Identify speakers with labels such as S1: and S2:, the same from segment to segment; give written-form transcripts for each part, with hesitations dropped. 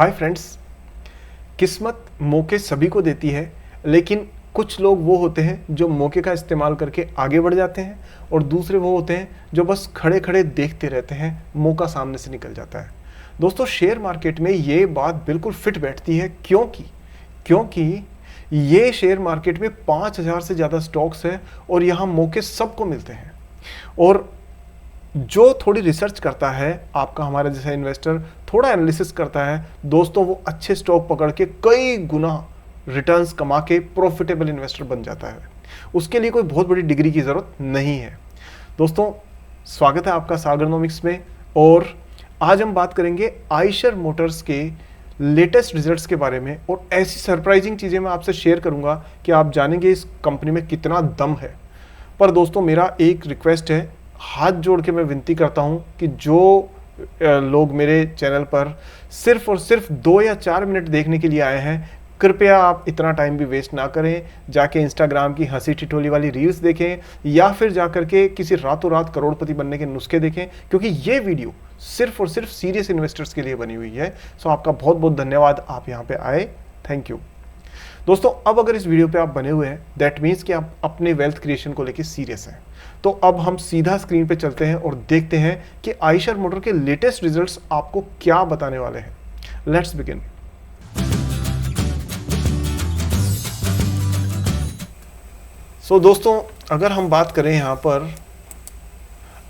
S1: Hi friends, किस्मत मौके सभी को देती है, लेकिन कुछ लोग वो होते हैं जो मौके का इस्तेमाल करके आगे बढ़ जाते हैं और दूसरे वो होते हैं जो बस खड़े खड़े देखते रहते हैं, मौका सामने से निकल जाता है। दोस्तों, शेयर मार्केट में ये बात बिल्कुल फिट बैठती है। क्योंकि ये शेयर मार्केट में 5000 से ज़्यादा स्टॉक्स हैं और यहाँ मौके सबको मिलते हैं। और जो थोड़ी रिसर्च करता है, आपका हमारा जैसा इन्वेस्टर थोड़ा एनालिसिस करता है दोस्तों, वो अच्छे स्टॉक पकड़ के कई गुना रिटर्न्स कमा के प्रॉफिटेबल इन्वेस्टर बन जाता है। उसके लिए कोई बहुत बड़ी डिग्री की ज़रूरत नहीं है। दोस्तों, स्वागत है आपका सागरनोमिक्स में। और आज हम बात करेंगे आइशर मोटर्स के लेटेस्ट रिजल्ट्स के बारे में और ऐसी सरप्राइजिंग चीज़ें मैं आपसे शेयर करूंगा कि आप जानेंगे इस कंपनी में कितना दम है। पर दोस्तों, मेरा एक रिक्वेस्ट है, हाथ जोड़ के मैं विनती करता हूं कि जो लोग मेरे चैनल पर सिर्फ और सिर्फ 2 या 4 मिनट देखने के लिए आए हैं, कृपया आप इतना टाइम भी वेस्ट ना करें। जाके इंस्टाग्राम की हंसी ठिठोली वाली रील्स देखें या फिर जाकर के किसी रातों रात करोड़पति बनने के नुस्खे देखें, क्योंकि ये वीडियो सिर्फ और सिर्फ सीरियस इन्वेस्टर्स के लिए बनी हुई है। सो आपका बहुत बहुत धन्यवाद, आप यहाँ पे आए, थैंक यू। दोस्तों, अब अगर इस वीडियो पे आप बने हुए हैं, दैट मीन्स कि आप अपने वेल्थ क्रिएशन को लेके सीरियस हैं। तो अब हम सीधा स्क्रीन पे चलते हैं और देखते हैं कि आइशर मोटर के लेटेस्ट रिजल्ट्स आपको क्या बताने वाले हैं। Let's begin. दोस्तों, अगर हम बात करें यहाँ पर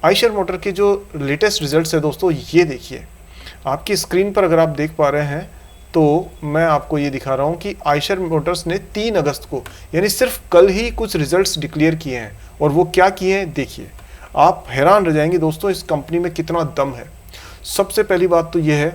S1: आइशर मोटर के जो लेटेस्ट रिजल्ट्स है दोस्तों, ये देखिए आपकी स्क्रीन पर। अगर आप देख पा रहे हैं तो मैं आपको ये दिखा रहा हूँ कि आइशर मोटर्स ने 3 अगस्त को, यानी सिर्फ कल ही कुछ रिजल्ट्स डिक्लेयर किए हैं। और वो क्या किए हैं देखिए, आप हैरान रह जाएंगे दोस्तों, इस कंपनी में कितना दम है। सबसे पहली बात तो ये है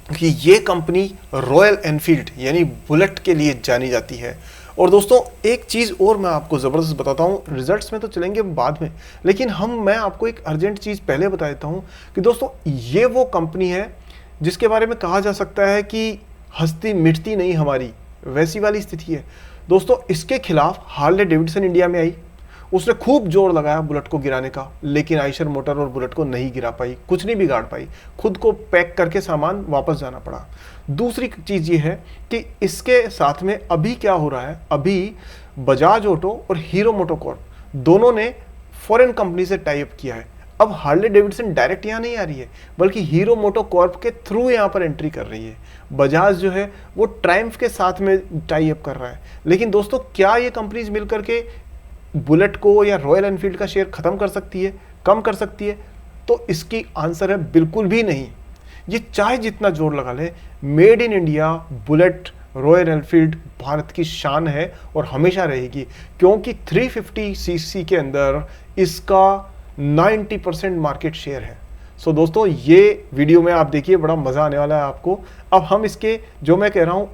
S1: कि ये कंपनी रॉयल एनफील्ड यानी बुलेट के लिए जानी जाती है। और दोस्तों, एक चीज़ और मैं आपको ज़बरदस्त बताता हूँ, रिजल्ट्स में तो चलेंगे बाद में, लेकिन मैं आपको एक अर्जेंट चीज़ पहले बता देता हूँ कि दोस्तों, ये वो कंपनी है जिसके बारे में कहा जा सकता है कि हस्ती मिटती नहीं हमारी, वैसी वाली स्थिति है। दोस्तों, इसके खिलाफ हार्ले डेविडसन इंडिया में आई, उसने खूब जोर लगाया बुलेट को गिराने का, लेकिन आइशर मोटर और बुलेट को नहीं गिरा पाई, कुछ नहीं बिगाड़ पाई, खुद को पैक करके सामान वापस जाना पड़ा। दूसरी चीज़ ये है कि इसके साथ में अभी क्या हो रहा है, अभी बजाज ऑटो और हीरो मोटोकॉर्प दोनों ने फॉरेन कंपनी से टाई अप किया है। अब हार्ले डेविडसन डायरेक्ट यहाँ नहीं आ रही है, बल्कि हीरो मोटोकॉर्प के थ्रू यहाँ पर एंट्री कर रही है। बजाज जो है वो ट्रायम्फ के साथ में टाई अप कर रहा है। लेकिन दोस्तों, क्या ये कंपनीज मिलकर के बुलेट को या रॉयल एनफील्ड का शेयर खत्म कर सकती है, कम कर सकती है? तो इसकी आंसर है बिल्कुल भी नहीं। ये चाहे जितना जोर लगा ले, made in India bullet royal Enfield Bharat की शान है और हमेशा रहेगी, क्योंकि 350 सीसी के अंदर इसका 90% मार्केट शेयर है। दोस्तों, ये वीडियो में आप देखिए, बड़ा मजा आने वाला है आपको। अब हम इसके जो मैं कह रहा हूँ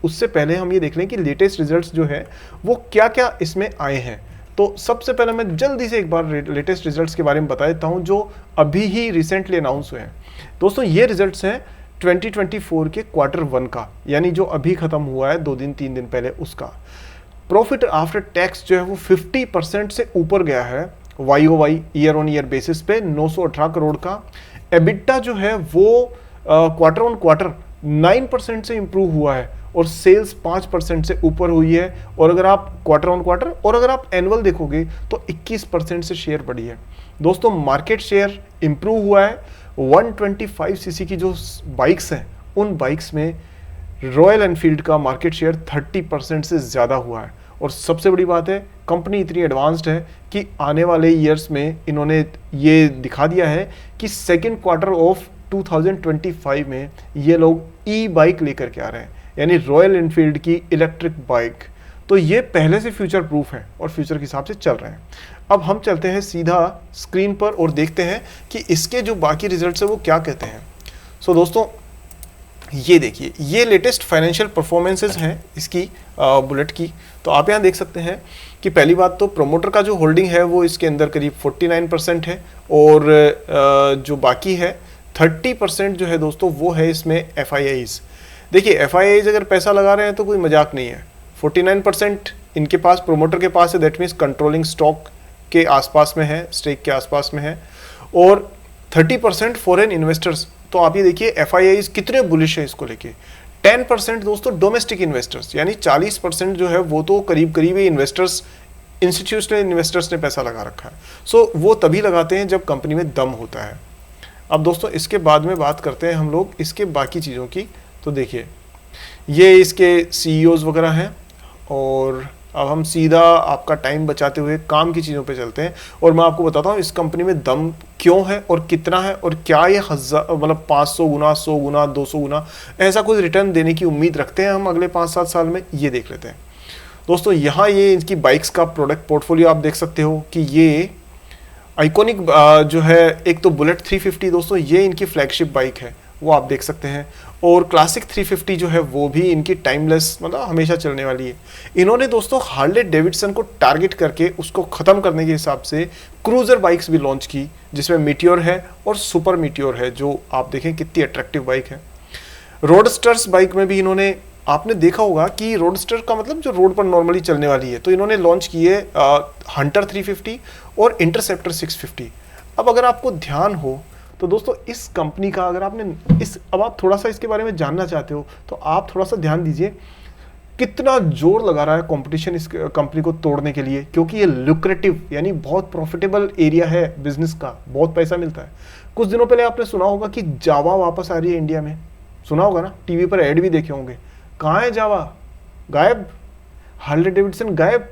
S1: उससे पहले हम ये देख लें कि लेटेस्ट रिजल्ट्स जो है वो क्या क्या इसमें आए हैं। तो सबसे पहले मैं जल्दी से एक बार लेटेस्ट रिजल्ट्स के बारे में बता देता हूं जो अभी ही रिसेंटली अनाउंस हुए हैं। दोस्तों, ये रिजल्ट्स हैं 2024 के Q1 का, यानी जो अभी खत्म हुआ है 2 दिन 3 दिन पहले, उसका प्रॉफिट आफ्टर टैक्स जो है वो 50% से ऊपर गया है YOY year on year basis पे 918 करोड़ का। एबिटा जो है वो क्वार्टर ऑन क्वार्टर 9% से इंप्रूव हुआ है और सेल्स 5% से ऊपर हुई है। और अगर आप क्वार्टर ऑन क्वार्टर और अगर आप एनुअल देखोगे तो 21% से शेयर बढ़ी है। दोस्तों, मार्केट शेयर इंप्रूव हुआ है। 125 सीसी की जो बाइक्स हैं, उन बाइक्स में रॉयल एनफील्ड का मार्केट शेयर 30% से ज़्यादा हुआ है। और सबसे बड़ी बात है, कंपनी इतनी एडवांस्ड है कि आने वाले ईयर्स में इन्होंने ये दिखा दिया है कि सेकेंड क्वार्टर ऑफ 2025 में ये लोग ई बाइक लेकर के आ रहे हैं, यानी रॉयल एनफील्ड की इलेक्ट्रिक बाइक। तो ये पहले से फ्यूचर प्रूफ है और फ्यूचर के हिसाब से चल रहे हैं। अब हम चलते हैं सीधा स्क्रीन पर और देखते हैं कि इसके जो बाकी रिजल्ट्स है वो क्या कहते हैं। दोस्तों, ये देखिए, ये लेटेस्ट फाइनेंशियल परफॉर्मेंसेस हैं इसकी बुलेट की। तो आप यहाँ देख सकते हैं कि पहली बात तो प्रोमोटर का जो होल्डिंग है वो इसके अंदर करीब 49% है और जो बाकी है 30% जो है दोस्तों वो है इसमें FIIs। देखिए, FIIs अगर पैसा लगा रहे हैं तो कोई मजाक नहीं है। 49% इनके पास, प्रोमोटर के पास है, दैट मीन्स कंट्रोलिंग स्टॉक के आसपास में है, स्टेक के आसपास में है। और 30% फॉरेन इन्वेस्टर्स तो आप ये देखिए FIIs कितने बुलिश है इसको लेके। 10% दोस्तों डोमेस्टिक इन्वेस्टर्स, यानी 40% जो है वो तो करीब करीब इन्वेस्टर्स, इंस्टीट्यूशनल इन्वेस्टर्स ने पैसा लगा रखा है। सो वो तभी लगाते हैं जब कंपनी में दम होता है। अब दोस्तों इसके बाद में बात करते हैं हम लोग इसके बाकी चीज़ों की। तो देखिए ये इसके CEOs वगैरह हैं, और अब हम सीधा आपका टाइम बचाते हुए काम की चीज़ों पे चलते हैं, और मैं आपको बताता हूँ इस कंपनी में दम क्यों है और कितना है, और क्या ये 1000 मतलब 500 गुना, 100 गुना, 200 गुना ऐसा कुछ रिटर्न देने की उम्मीद रखते हैं हम अगले 5-7 साल में, ये देख लेते हैं। दोस्तों यहाँ ये इनकी बाइक्स का प्रोडक्ट पोर्टफोलियो आप देख सकते हो कि ये आइकॉनिक जो है, एक तो बुलेट 350 दोस्तों ये इनकी फ्लैगशिप बाइक है, वो आप देख सकते हैं, और क्लासिक 350 जो है वो भी इनकी टाइमलेस, मतलब हमेशा चलने वाली है। इन्होंने दोस्तों हार्ले डेविडसन को टारगेट करके उसको ख़त्म करने के हिसाब से क्रूज़र बाइक्स भी लॉन्च की, जिसमें मीटियोर है और सुपर मीटियोर है, जो आप देखें कितनी अट्रैक्टिव बाइक है। रोडस्टर्स बाइक में भी इन्होंने, आपने देखा होगा कि रोडस्टर का मतलब जो रोड पर नॉर्मली चलने वाली है, तो इन्होंने लॉन्च की है हंटर 350 और इंटरसेप्टर 650। अब अगर आपको ध्यान हो तो दोस्तों इस कंपनी का, अगर आपने अब आप थोड़ा सा इसके बारे में जानना चाहते हो तो आप थोड़ा सा ध्यान दीजिए कितना जोर लगा रहा है कंपटीशन इस कंपनी को तोड़ने के लिए, क्योंकि ये लुक्रेटिव यानी बहुत प्रॉफिटेबल एरिया है बिजनेस का, बहुत पैसा मिलता है। कुछ दिनों पहले आपने सुना होगा कि जावा वापस आ रही है इंडिया में, सुना होगा ना, टीवी पर ऐड भी देखे होंगे। कहाँ है जावा? गायब। हार्ले डेविडसन गायब।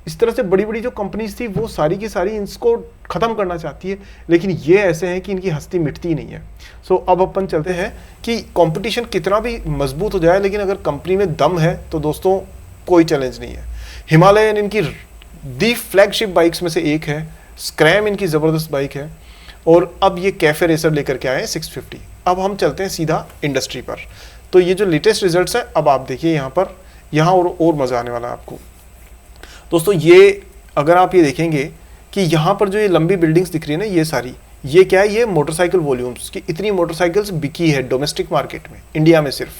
S1: इस तरह से बड़ी बड़ी जो कंपनीज थी वो सारी की सारी इसको ख़त्म करना चाहती है, लेकिन ये ऐसे हैं कि इनकी हस्ती मिटती ही नहीं है। सो अब अपन चलते हैं कि कंपटीशन कितना भी मजबूत हो जाए, लेकिन अगर कंपनी में दम है तो दोस्तों कोई चैलेंज नहीं है। हिमालयन इनकी दी फ्लैगशिप बाइक्स में से एक है, स्क्रैम इनकी ज़बरदस्त बाइक है, और अब ये कैफे रेसर लेकर के आए हैं 650। अब हम चलते हैं सीधा इंडस्ट्री पर। तो ये जो लेटेस्ट रिजल्ट्स है, अब आप देखिए यहाँ पर, यहाँ और मज़ा आने वाला है आपको दोस्तों। ये अगर आप ये देखेंगे कि यहाँ पर जो ये लंबी बिल्डिंग्स दिख रही है ना, ये सारी, ये क्या है, ये मोटरसाइकिल वॉल्यूम्स की इतनी मोटरसाइकिल्स बिकी है डोमेस्टिक मार्केट में, इंडिया में सिर्फ,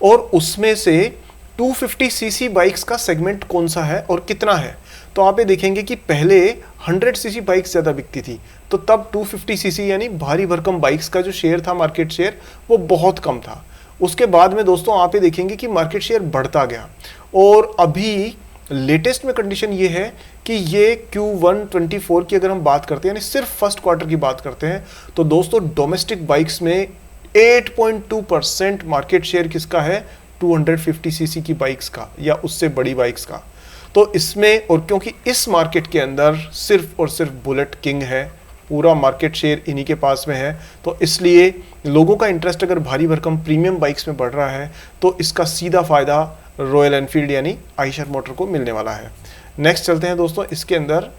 S1: और उसमें से 250 सीसी बाइक्स का सेगमेंट कौन सा है और कितना है। तो आप ये देखेंगे कि पहले 100 सीसी बाइक्स ज़्यादा बिकती थी, तो तब 250 सीसी यानी भारी भरकम बाइक्स का जो शेयर था, मार्केट शेयर, वो बहुत कम था। उसके बाद में दोस्तों आप ये देखेंगे कि मार्केट शेयर बढ़ता गया, और अभी लेटेस्ट में कंडीशन ये है कि ये Q1 24 की अगर हम बात करते हैं, यानी सिर्फ फर्स्ट क्वार्टर की बात करते हैं, तो दोस्तों डोमेस्टिक बाइक्स में 8.2% मार्केट शेयर किसका है, 250 सीसी की बाइक्स का या उससे बड़ी बाइक्स का। तो इसमें, और क्योंकि इस मार्केट के अंदर सिर्फ और सिर्फ बुलेट किंग है, पूरा मार्केट शेयर इन्हीं के पास में है, तो इसलिए लोगों का इंटरेस्ट अगर भारी भरकम प्रीमियम बाइक्स में बढ़ रहा है तो इसका सीधा फ़ायदा रॉयल एनफील्ड यानी आइशर मोटर को मिलने वाला है। नेक्स्ट चलते हैं दोस्तों इसके अंदर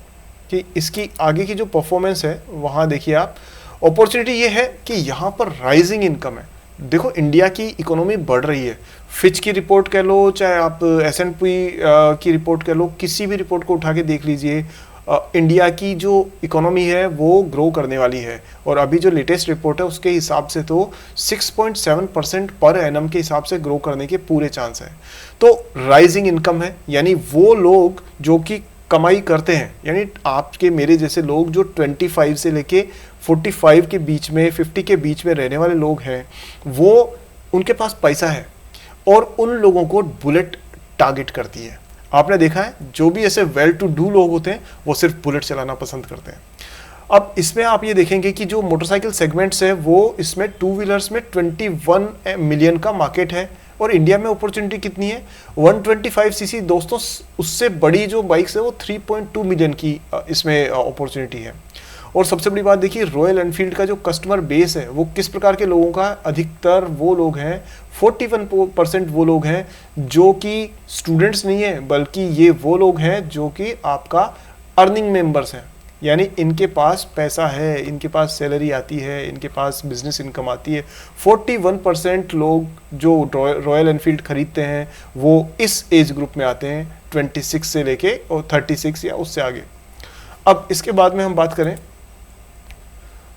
S1: कि इसकी आगे की जो परफॉर्मेंस है, वहाँ देखिए आप, अपॉर्चुनिटी ये है कि यहाँ पर राइजिंग इनकम है। देखो इंडिया की इकोनॉमी बढ़ रही है, फिच की रिपोर्ट कह लो, चाहे आप S&P की रिपोर्ट कह लो, किसी भी रिपोर्ट को उठा के देख लीजिए, इंडिया की जो इकोनॉमी है वो ग्रो करने वाली है, और अभी जो लेटेस्ट रिपोर्ट है उसके हिसाब से तो 6.7% पर एनम के हिसाब से ग्रो करने के पूरे चांस है। तो राइजिंग इनकम है, यानी वो लोग जो कि कमाई करते हैं, यानी आपके मेरे जैसे लोग जो 25 से लेके 45 के बीच में, 50 के बीच में रहने वाले लोग हैं, वो उनके पास पैसा है, और उन लोगों को बुलेट टारगेट करती है। आपने देखा है जो भी ऐसे वेल टू डू लोग होते हैं वो सिर्फ बुलेट चलाना पसंद करते हैं। अब इसमें आप ये देखेंगे कि जो मोटरसाइकिल सेगमेंट्स है वो इसमें टू व्हीलर्स में 21 मिलियन का मार्केट है, और इंडिया में अपॉर्चुनिटी कितनी है, 125 सीसी दोस्तों, उससे बड़ी जो बाइक्स है वो 3.2 मिलियन की इसमें अपॉर्चुनिटी है। और सबसे बड़ी बात देखिए, रॉयल एनफील्ड का जो कस्टमर बेस है वो किस प्रकार के लोगों का, अधिकतर वो लोग हैं, 41% वो लोग हैं जो कि स्टूडेंट्स नहीं है, बल्कि ये वो लोग हैं जो कि आपका अर्निंग मेंबर्स हैं, यानी इनके पास पैसा है, इनके पास सैलरी आती है, इनके पास बिजनेस इनकम आती है। 41% लोग जो रॉयल एनफील्ड खरीदते हैं वो इस एज ग्रुप में आते हैं, 26 से लेके और 36 या उससे आगे। अब इसके बाद में हम बात करें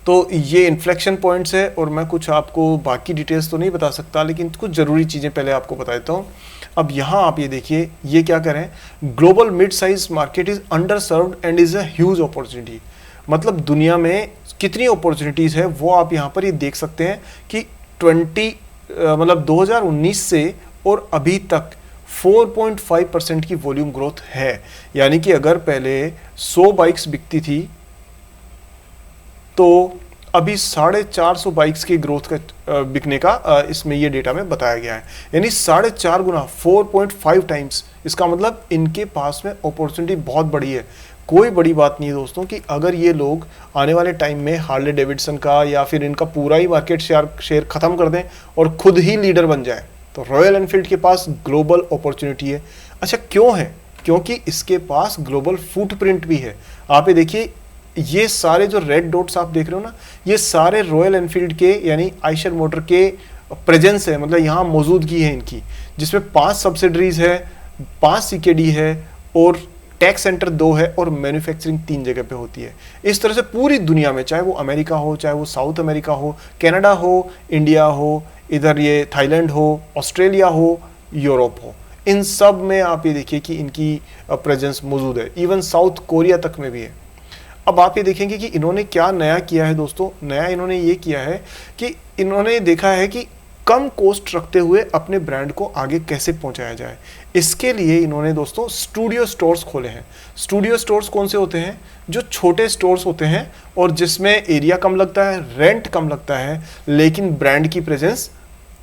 S1: तो ये इन्फ्लेक्शन पॉइंट्स है, और मैं कुछ आपको बाकी डिटेल्स तो नहीं बता सकता, लेकिन कुछ ज़रूरी चीज़ें पहले आपको बता देता हूँ। अब यहाँ आप ये देखिए, ये क्या करें, global mid size market is under served and is a huge opportunity. मतलब दुनिया में कितनी अपॉर्चुनिटीज़ है वो आप यहाँ पर ये देख सकते हैं कि 2019 से और अभी तक 4.5% की वॉल्यूम ग्रोथ है। यानी कि अगर पहले 100 बाइक्स बिकती थी तो अभी 450 बाइक्स की ग्रोथ का बिकने का इसमें ये डेटा में बताया गया है। यानी 4.5 गुना 4.5 टाइम्स। इसका मतलब इनके पास में अपॉर्चुनिटी बहुत बड़ी है। कोई बड़ी बात नहीं है दोस्तों कि अगर ये लोग आने वाले टाइम में हार्ले डेविडसन का या फिर इनका पूरा ही मार्केट शेयर खत्म कर दें और खुद ही लीडर बन जाए तो रॉयल एनफील्ड के पास ग्लोबल अपॉर्चुनिटी है। अच्छा क्यों है? क्योंकि इसके पास ग्लोबल फुटप्रिंट भी है। आप ये देखिए, ये सारे जो रेड डॉट्स आप देख रहे हो ना, ये सारे रॉयल एनफील्ड के यानी आयशर मोटर के प्रेजेंस है, मतलब यहाँ मौजूदगी है इनकी, जिसमें 5 सब्सिडरीज है, 5 सीकेडी है और टैक्स सेंटर 2 है और मैन्युफैक्चरिंग 3 जगह पे होती है। इस तरह से पूरी दुनिया में, चाहे वो अमेरिका हो, चाहे वो साउथ अमेरिका हो, कनाडा हो, इंडिया हो, इधर ये थाईलैंड हो, ऑस्ट्रेलिया हो, यूरोप हो, इन सब में आप ये देखिए कि इनकी प्रेजेंस मौजूद है। इवन साउथ कोरिया तक में भी है। अब आप ये देखेंगे कि इन्होंने क्या नया किया है दोस्तों। नया इन्होंने ये किया है कि इन्होंने देखा है कि कम कॉस्ट रखते हुए अपने ब्रांड को आगे कैसे पहुंचाया जाए। इसके लिए इन्होंने दोस्तों स्टूडियो स्टोर्स खोले हैं। स्टूडियो स्टोर्स कौन से होते हैं? जो छोटे स्टोर्स होते हैं और जिसमें एरिया कम लगता है, रेंट कम लगता है, लेकिन ब्रांड की प्रेजेंस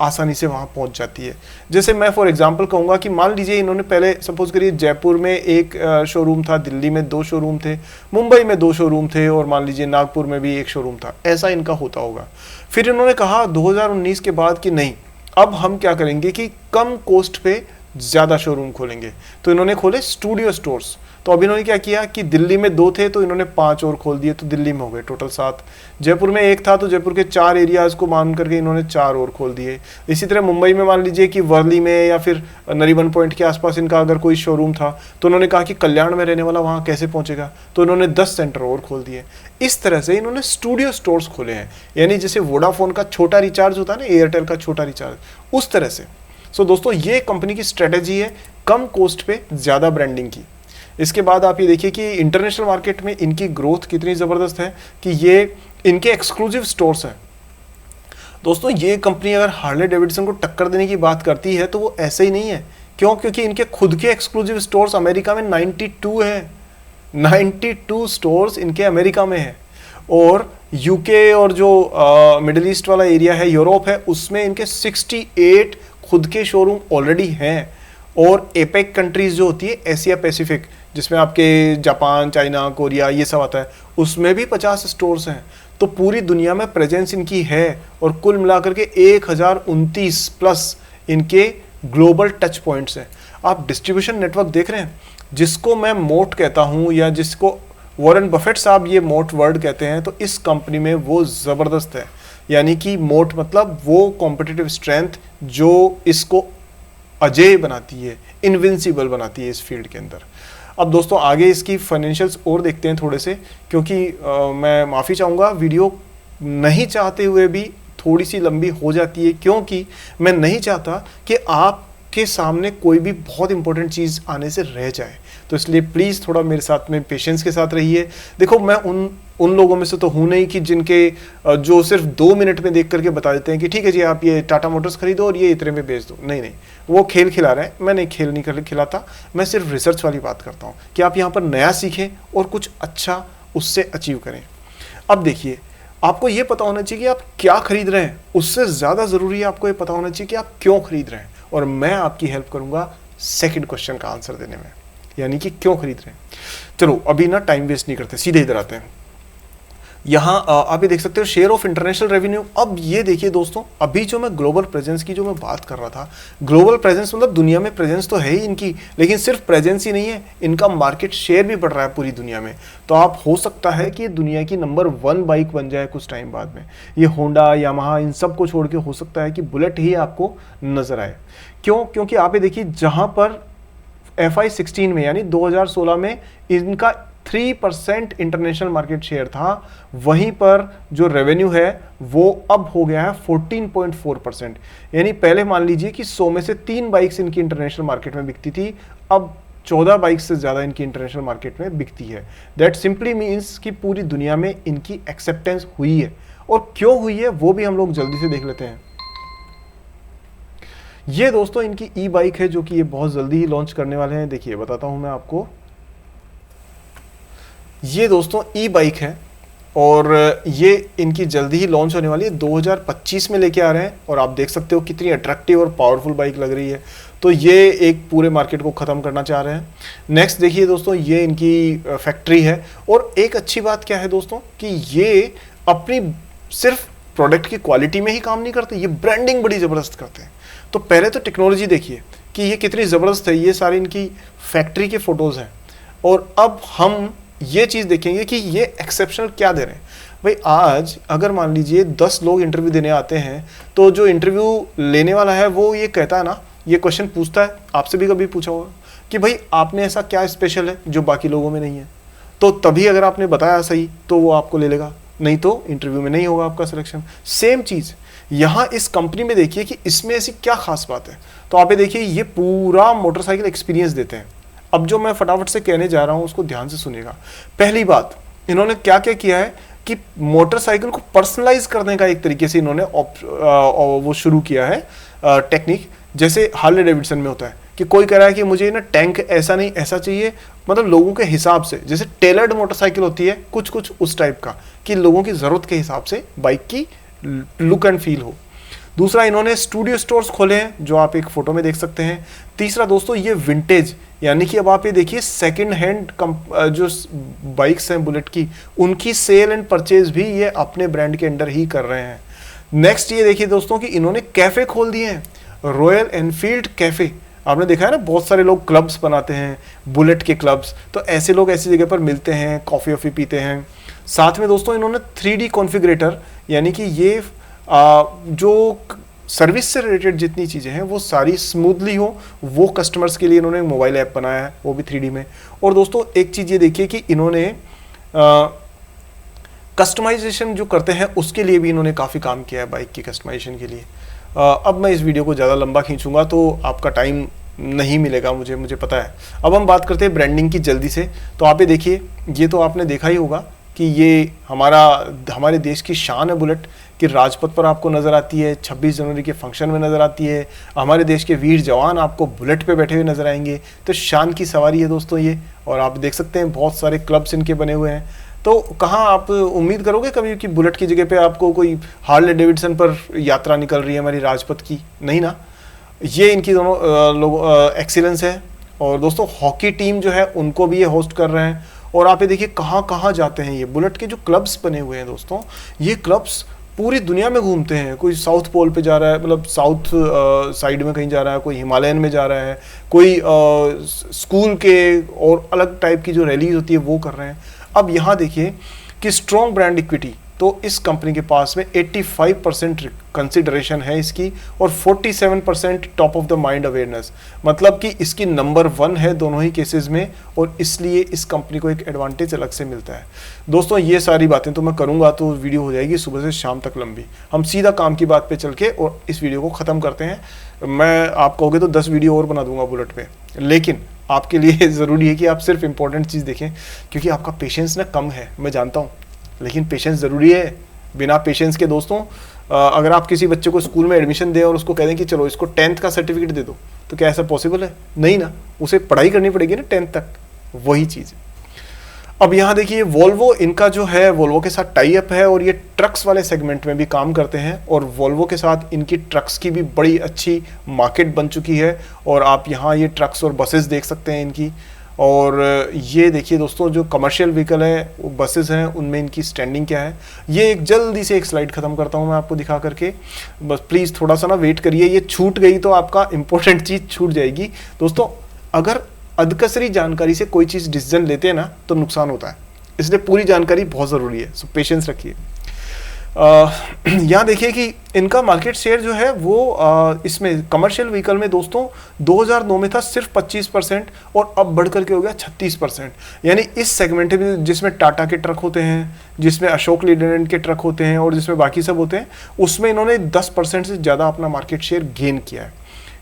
S1: आसानी से वहाँ पहुँच जाती है। जैसे मैं फॉर एग्जांपल कहूँगा कि मान लीजिए इन्होंने पहले सपोज करिए जयपुर में एक शोरूम था, दिल्ली में 2 शोरूम थे, मुंबई में 2 शोरूम थे और मान लीजिए नागपुर में भी 1 शोरूम था। ऐसा इनका होता होगा। फिर इन्होंने कहा 2019 के बाद कि नहीं, अब हम क्या करेंगे कि कम कॉस्ट पे ज़्यादा शोरूम खोलेंगे। तो इन्होंने खोले स्टूडियो स्टोर्स। तो अब इन्होंने क्या किया कि दिल्ली में 2 थे तो इन्होंने 5 और खोल दिए, तो दिल्ली में हो गए टोटल 7। जयपुर में 1 था तो जयपुर के 4 एरियाज़ को मान करके इन्होंने 4 और खोल दिए। इसी तरह मुंबई में मान लीजिए कि वर्ली में या फिर नरीमन पॉइंट के आसपास इनका अगर कोई शोरूम था तो उन्होंने कहा कि कल्याण में रहने वाला वहाँ कैसे पहुँचेगा, तो इन्होंने 10 सेंटर और खोल दिए। इस तरह से इन्होंने स्टूडियो स्टोर्स खोले हैं। यानी जैसे वोडाफोन का छोटा रिचार्ज होता है ना, एयरटेल का छोटा रिचार्ज, उस तरह से। सो दोस्तों ये कंपनी की स्ट्रेटेजी है कम कॉस्ट पे ज़्यादा ब्रांडिंग की। इसके बाद आप ये देखिए कि इंटरनेशनल मार्केट में इनकी ग्रोथ कितनी ज़बरदस्त है कि ये इनके एक्सक्लूसिव स्टोर्स हैं। दोस्तों ये कंपनी अगर हार्ले डेविडसन को टक्कर देने की बात करती है तो वो ऐसे ही नहीं है। क्यों? क्योंकि इनके खुद के एक्सक्लूसिव स्टोर्स अमेरिका में 92 हैं। 92 स्टोर्स इनके अमेरिका में है। और यूके और जो मिडिल ईस्ट वाला एरिया है, यूरोप है, उसमें इनके 68 खुद के शोरूम ऑलरेडी हैं। और एपेक कंट्रीज जो होती है, एशिया पैसिफिक, जिसमें आपके जापान, चाइना, कोरिया ये सब आता है, उसमें भी 50 स्टोर्स हैं। तो पूरी दुनिया में प्रेजेंस इनकी है और कुल मिलाकर के 1029 प्लस इनके ग्लोबल टच पॉइंट्स हैं। आप डिस्ट्रीब्यूशन नेटवर्क देख रहे हैं, जिसको मैं मोट कहता हूँ या जिसको वॉरेन बफेट साहब ये मोट वर्ड कहते हैं, तो इस कंपनी में वो ज़बरदस्त है। यानी कि मोट मतलब वो कॉम्पिटिटिव स्ट्रेंथ जो इसको अजेय बनाती है, इनविंसिबल बनाती है इस फील्ड के अंदर। अब दोस्तों आगे इसकी फाइनेंशियल्स और देखते हैं थोड़े से, क्योंकि मैं माफ़ी चाहूँगा, वीडियो नहीं चाहते हुए भी थोड़ी सी लंबी हो जाती है, क्योंकि मैं नहीं चाहता कि आपके सामने कोई भी बहुत इंपॉर्टेंट चीज़ आने से रह जाए। तो इसलिए प्लीज़ थोड़ा मेरे साथ में पेशेंस के साथ रहिए। देखो मैं उन लोगों में से तो हूँ नहीं कि जिनके जो सिर्फ 2 मिनट में देख करके बता देते हैं कि ठीक है जी आप ये टाटा मोटर्स खरीदो और ये इतने में बेच दो। नहीं, वो खेल खिला रहे हैं। मैं नहीं खेल नहीं खिलाता, मैं सिर्फ रिसर्च वाली बात करता हूँ कि आप यहाँ पर नया सीखें और कुछ अच्छा उससे अचीव करें। अब देखिए, आपको ये पता होना चाहिए कि आप क्या खरीद रहे हैं, उससे ज़्यादा ज़रूरी है आपको ये पता होना चाहिए कि आप क्यों खरीद रहे हैं। और मैं आपकी हेल्प करूँगा सेकंड क्वेश्चन का आंसर देने में, यानी कि क्यों खरीद रहे हैं। चलो अभी ना टाइम वेस्ट नहीं करते, सीधे इधर आते हैं। यहाँ आप ये देख सकते हो शेयर ऑफ इंटरनेशनल रेवेन्यू। अब ये देखिए दोस्तों, अभी जो मैं ग्लोबल प्रेजेंस की जो मैं बात कर रहा था, ग्लोबल प्रेजेंस मतलब दुनिया में प्रेजेंस तो है ही इनकी, लेकिन सिर्फ प्रेजेंस ही नहीं है, इनका मार्केट शेयर भी बढ़ रहा है पूरी दुनिया में। तो आप हो सकता है कि दुनिया की नंबर 1 बाइक बन जाए कुछ टाइम बाद में। ये होंडा, यामाहा, इन सब को छोड़ के हो सकता है कि बुलेट ही आपको नजर आए। क्यों? क्योंकि आप ये देखिए, जहाँ पर FI16 में यानी 2016 में इनका 3% इंटरनेशनल मार्केट शेयर था, वहीं पर जो रेवेन्यू है वो अब हो गया है 14.4%। यानी पहले मान लीजिए कि 100 में से 3 बाइक्स इनकी इंटरनेशनल मार्केट में बिकती थी, अब 14 बाइक से ज़्यादा इनकी इंटरनेशनल मार्केट में बिकती है। दैट सिंपली मीन्स कि पूरी दुनिया में इनकी एक्सेप्टेंस हुई है। और क्यों हुई है वो भी हम लोग जल्दी से देख लेते हैं। ये दोस्तों इनकी ई बाइक है जो कि ये बहुत जल्दी ही लॉन्च करने वाले हैं। देखिए बताता हूं मैं आपको, ये दोस्तों ई बाइक है और ये इनकी जल्दी ही लॉन्च होने वाली है, 2025 में लेके आ रहे हैं। और आप देख सकते हो कितनी अट्रैक्टिव और पावरफुल बाइक लग रही है। तो ये एक पूरे मार्केट को ख़त्म करना चाह रहे हैं। नेक्स्ट देखिए दोस्तों, ये इनकी फैक्ट्री है। और एक अच्छी बात क्या है दोस्तों कि ये अपनी सिर्फ प्रोडक्ट की क्वालिटी में ही काम नहीं करते, ये ब्रांडिंग बड़ी ज़बरदस्त करते हैं। तो पहले तो टेक्नोलॉजी देखिए कि ये कितनी ज़बरदस्त है, ये सारी इनकी फैक्ट्री के फ़ोटोज़ हैं। और अब हम ये चीज़ देखेंगे कि ये एक्सेप्शनल क्या दे रहे हैं। भाई आज अगर मान लीजिए 10 लोग इंटरव्यू देने आते हैं तो जो इंटरव्यू लेने वाला है वो ये कहता है ना, ये क्वेश्चन पूछता है, आपसे भी कभी पूछा होगा कि भाई आपने ऐसा क्या स्पेशल है जो बाकी लोगों में नहीं है। तो तभी अगर आपने बताया सही तो वो आपको ले लेगा, नहीं तो इंटरव्यू में नहीं होगा आपका सिलेक्शन। सेम चीज़ यहाँ इस कंपनी में देखिए कि इसमें ऐसी क्या खास बात है। तो आप ये देखिए, ये पूरा मोटरसाइकिल एक्सपीरियंस देते हैं। अब जो मैं फटाफट से कहने जा रहा हूँ उसको ध्यान से सुनिएगा। पहली बात, इन्होंने क्या क्या किया है कि मोटरसाइकिल को पर्सनलाइज करने का एक तरीके से इन्होंने वो शुरू किया है टेक्निक। जैसे हार्ले डेविडसन में होता है कि कोई कह रहा है कि मुझे ना टैंक ऐसा नहीं ऐसा चाहिए, मतलब लोगों के हिसाब से, जैसे टेलर्ड मोटरसाइकिल होती है कुछ कुछ उस टाइप का, कि लोगों की ज़रूरत के हिसाब से बाइक की लुक एंड फील हो। दूसरा, इन्होंने स्टूडियो स्टोर्स खोले हैं जो आप एक फोटो में देख सकते हैं। तीसरा दोस्तों, ये विंटेज, यानी कि अब आप ये देखिए सेकंड हैंड जो बाइक्स हैं बुलेट की, उनकी सेल एंड परचेज भी ये अपने ब्रांड के अंडर ही कर रहे हैं। नेक्स्ट ये देखिए दोस्तों कि इन्होंने कैफ़े खोल दिए हैं, रॉयल एनफील्ड कैफ़े। आपने देखा है ना, बहुत सारे लोग क्लब्स बनाते हैं, बुलेट के क्लब्स, तो ऐसे लोग ऐसी जगह पर मिलते हैं, कॉफ़ी वॉफ़ी पीते हैं। साथ में दोस्तों इन्होंने 3D कॉन्फ़िगरेटर, यानी कि ये जो सर्विस से रिलेटेड जितनी चीज़ें हैं वो सारी स्मूथली हो, वो कस्टमर्स के लिए इन्होंने मोबाइल ऐप बनाया है, वो भी 3D में। और दोस्तों एक चीज़ ये देखिए कि इन्होंने कस्टमाइजेशन जो करते हैं उसके लिए भी इन्होंने काफ़ी काम किया है, बाइक की कस्टमाइजेशन के लिए। अब मैं इस वीडियो को ज़्यादा लंबा खींचूंगा तो आपका टाइम नहीं मिलेगा मुझे पता है। अब हम बात करते हैं ब्रांडिंग की जल्दी से। तो आप ये देखिए, ये तो आपने देखा ही होगा कि ये हमारे देश की शान है बुलेट, कि राजपथ पर आपको नज़र आती है, 26 जनवरी के फंक्शन में नज़र आती है, हमारे देश के वीर जवान आपको बुलेट पे बैठे हुए नज़र आएंगे। तो शान की सवारी है दोस्तों ये। और आप देख सकते हैं बहुत सारे क्लब्स इनके बने हुए हैं। तो कहाँ आप उम्मीद करोगे कभी कि बुलेट की जगह पे आपको कोई हार्ले डेविडसन पर यात्रा निकल रही है हमारी राजपथ की? नहीं ना। ये इनकी दोनों एक्सीलेंस है। और दोस्तों हॉकी टीम जो है उनको भी ये होस्ट कर रहे हैं। और आप ये देखिए कहाँ कहाँ जाते हैं ये बुलेट के जो क्लब्स बने हुए हैं दोस्तों, ये क्लब्स पूरी दुनिया में घूमते हैं। कोई साउथ पोल पे जा रहा है, मतलब साउथ साइड में कहीं जा रहा है, कोई हिमालयन में जा रहा है, कोई स्कूल के और अलग टाइप की जो रैलीज होती है वो कर रहे हैं। अब यहाँ देखिए कि स्ट्रॉन्ग ब्रांड इक्विटी, तो इस कंपनी के पास में 85% कंसिडरेशन है इसकी और 47% top of the mind awareness, मतलब कि इसकी नंबर 1 है दोनों ही केसेस में। और इसलिए इस कंपनी को एक एडवांटेज अलग से मिलता है। दोस्तों ये सारी बातें तो मैं करूंगा तो वीडियो हो जाएगी सुबह से शाम तक लंबी। हम सीधा काम की बात पे चल के और इस वीडियो को ख़त्म करते हैं। मैं आप कहोगे तो 10 वीडियो और बना दूंगा बुलेट पे, लेकिन आपके लिए ज़रूरी है कि आप सिर्फ इंपॉर्टेंट चीज़ देखें, क्योंकि आपका पेशेंस ना कम है, मैं जानता हूँ, लेकिन पेशेंस ज़रूरी है। बिना पेशेंस के दोस्तों अगर आप किसी बच्चे को स्कूल में एडमिशन दें और उसको कह दें कि चलो इसको 10th का सर्टिफिकेट दे दो, तो क्या ऐसा पॉसिबल है? नहीं ना, उसे पढ़ाई करनी पड़ेगी ना 10th तक, वही चीज़ है। अब यहाँ देखिए वोल्वो, इनका जो है वोल्वो के साथ टाई अप है और ये ट्रक्स वाले सेगमेंट में भी काम करते हैं। और वोल्वो के साथ इनकी ट्रक्स की भी बड़ी अच्छी मार्केट बन चुकी है। और आप यहाँ ये ट्रक्स और बसेस देख सकते हैं इनकी। और ये देखिए दोस्तों जो कमर्शियल व्हीकल है वो बसेस हैं, उनमें इनकी स्टैंडिंग क्या है। ये एक जल्दी से एक स्लाइड ख़त्म करता हूँ मैं आपको दिखा करके, बस प्लीज़ थोड़ा सा ना वेट करिए, ये छूट गई तो आपका इंपॉर्टेंट चीज़ छूट जाएगी। दोस्तों अगर अदकसरी जानकारी से कोई चीज़ डिसीजन लेते हैं ना तो नुकसान होता है, इसलिए पूरी जानकारी बहुत ज़रूरी है। सो पेशेंस रखिए। यहाँ देखिए कि इनका मार्केट शेयर जो है वो इसमें कमर्शियल व्हीकल में दोस्तों 2009 में था सिर्फ 25% और अब बढ़ करके हो गया 36%। यानी इस सेगमेंट में जिसमें टाटा के ट्रक होते हैं, जिसमें अशोक लीलैंड के ट्रक होते हैं और जिसमें बाकी सब होते हैं, उसमें इन्होंने 10% से ज़्यादा अपना मार्केट शेयर गेन किया है।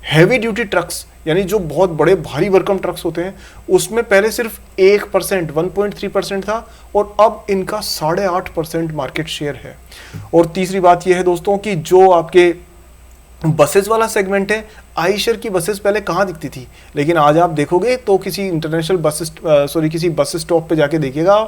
S1: हैवी ड्यूटी ट्रक्स यानी जो बहुत बड़े भारी भरकम ट्रक्स होते हैं उसमें पहले सिर्फ 1%, 1.3% था और अब इनका 8.5% मार्केट शेयर है। और तीसरी बात यह है दोस्तों कि जो आपके बसेस वाला सेगमेंट है, आइशर की बसेस पहले कहाँ दिखती थी, लेकिन आज आप देखोगे तो किसी इंटरनेशनल किसी बस स्टॉप पे जाके देखिएगा,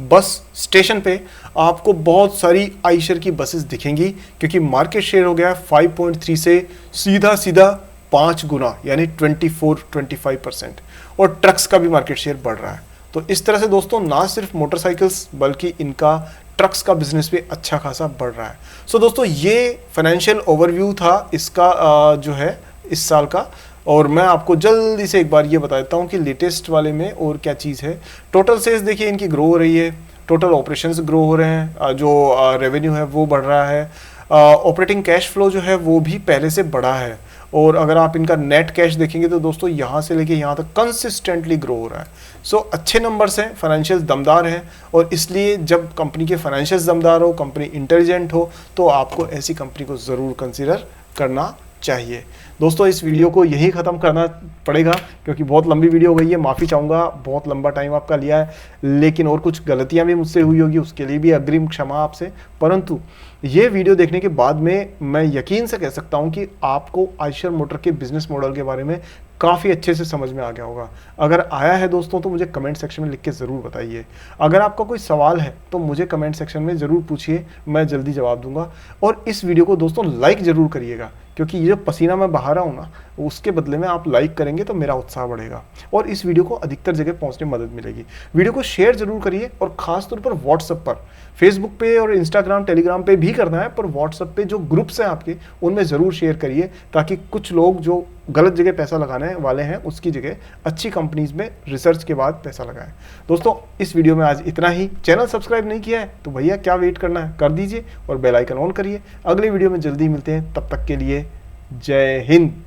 S1: बस स्टेशन पे आपको बहुत सारी आइशर की बसेस दिखेंगी, क्योंकि मार्केट शेयर हो गया है 5.3 से सीधा 5 गुना यानी 24-25%, और ट्रक्स का भी मार्केट शेयर बढ़ रहा है। तो इस तरह से दोस्तों ना सिर्फ मोटरसाइकिल्स बल्कि इनका ट्रक्स का बिजनेस भी अच्छा खासा बढ़ रहा है। सो दोस्तों ये फाइनेंशियल ओवरव्यू था इसका जो है इस साल का, और मैं आपको जल्दी से एक बार ये बता देता हूँ कि लेटेस्ट वाले में और क्या चीज़ है। टोटल सेल्स देखिए इनकी ग्रो हो रही है, टोटल ऑपरेशंस ग्रो हो रहे हैं, जो रेवेन्यू है वो बढ़ रहा है, ऑपरेटिंग कैश फ्लो जो है वो भी पहले से बढ़ा है, और अगर आप इनका नेट कैश देखेंगे तो दोस्तों यहाँ से लेके यहाँ तक कंसिस्टेंटली ग्रो हो रहा है। सो अच्छे नंबर्स हैं, फाइनेंशियल्स दमदार हैं, और इसलिए जब कंपनी के फाइनेंशियल्स दमदार हो, कंपनी इंटेलिजेंट हो, तो आपको ऐसी कंपनी को ज़रूर कंसीडर करना चाहिए। दोस्तों इस वीडियो को यही ख़त्म करना पड़ेगा क्योंकि बहुत लंबी वीडियो हो गई है, माफ़ी चाहूँगा, बहुत लंबा टाइम आपका लिया है, लेकिन और कुछ गलतियाँ भी मुझसे हुई होगी, उसके लिए भी अग्रिम क्षमा आपसे। परंतु ये वीडियो देखने के बाद में मैं यकीन से कह सकता हूँ कि आपको आइशर मोटर के बिजनेस मॉडल के बारे में काफ़ी अच्छे से समझ में आ गया होगा। अगर आया है दोस्तों तो मुझे कमेंट सेक्शन में लिख के ज़रूर बताइए। अगर आपका कोई सवाल है तो मुझे कमेंट सेक्शन में ज़रूर पूछिए, मैं जल्दी जवाब दूंगा। और इस वीडियो को दोस्तों लाइक ज़रूर करिएगा, क्योंकि ये जो पसीना मैं बहा रहा हूँ ना, उसके बदले में आप लाइक करेंगे तो मेरा उत्साह बढ़ेगा और इस वीडियो को अधिकतर जगह पहुँचने में मदद मिलेगी। वीडियो को शेयर ज़रूर करिए, और ख़ासतौर पर व्हाट्सएप पर, फेसबुक पे और इंस्टाग्राम टेलीग्राम पे भी करना है, पर व्हाट्सएप पे जो ग्रुप्स हैं आपके उनमें ज़रूर शेयर करिए, ताकि कुछ लोग जो गलत जगह पैसा लगाने वाले हैं उसकी जगह अच्छी कंपनीज में रिसर्च के बाद पैसा लगाएं। दोस्तों इस वीडियो में आज इतना ही। चैनल सब्सक्राइब नहीं किया है तो भैया क्या वेट करना है, कर दीजिए और बेल आइकन ऑन करिए। अगले वीडियो में जल्दी मिलते हैं, तब तक के लिए जय हिंद।